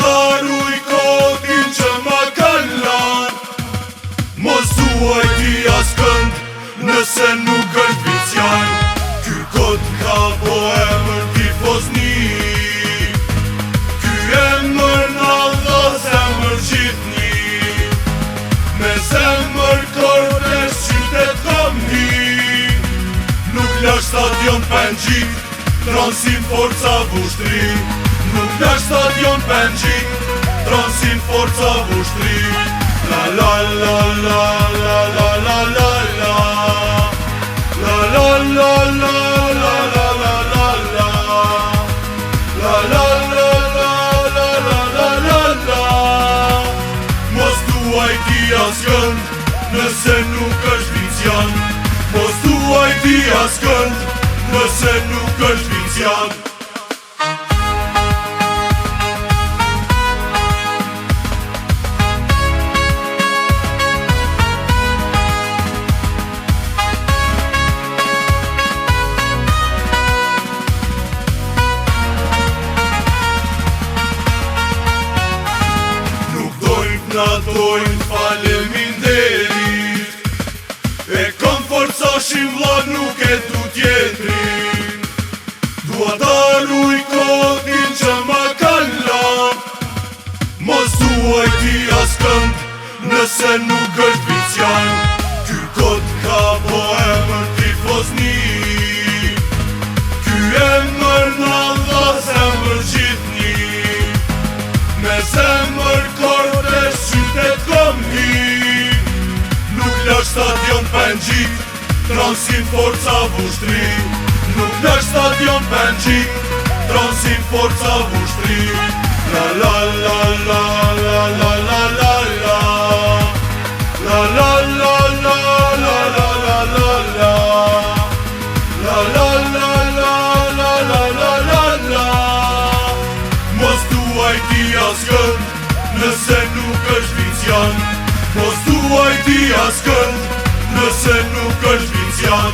daruj kodin që ma kalan. Mos duaj ti askënd nëse nuk është vicjan. Ky kod ka po emër tifozni, ky emër nalla zemër gjithni. Me zemër kordes qytet kam hi. Nuk lash stadion Pengjik, transin forca vushtri. Nuk lash stadion Pengjik, transin forca vushtri. La la la la la la la la la. La la la la la la la la la. La la la la la la la la la. Mos duaj ti askënd nëse nuk është vicjan. Mos duaj ti askënd nëse nuk është vicjan. Na dojnë faleminderit, e kom forcoshim vllak nuk e du tjetrin. Dua daruj kodin që ma kalan. Mos duaj ti askënd nëse nuk është vicjan. Ky kod ka po emër tifozni, ky emër nalla zemër gjithni. Me zemër kordes qytet kom hi. Nuk lash stadion Pengjik, transin forca vushtri. Nuk lash stadion Pengjik, transin forca vushtri. La la la la la la la la la. La la la la la la la la la. La la la la la la la la la. Mos duaj ti askënd nëse nuk është vicjan. Mos duaj ti askënd nëse nuk është vicjan.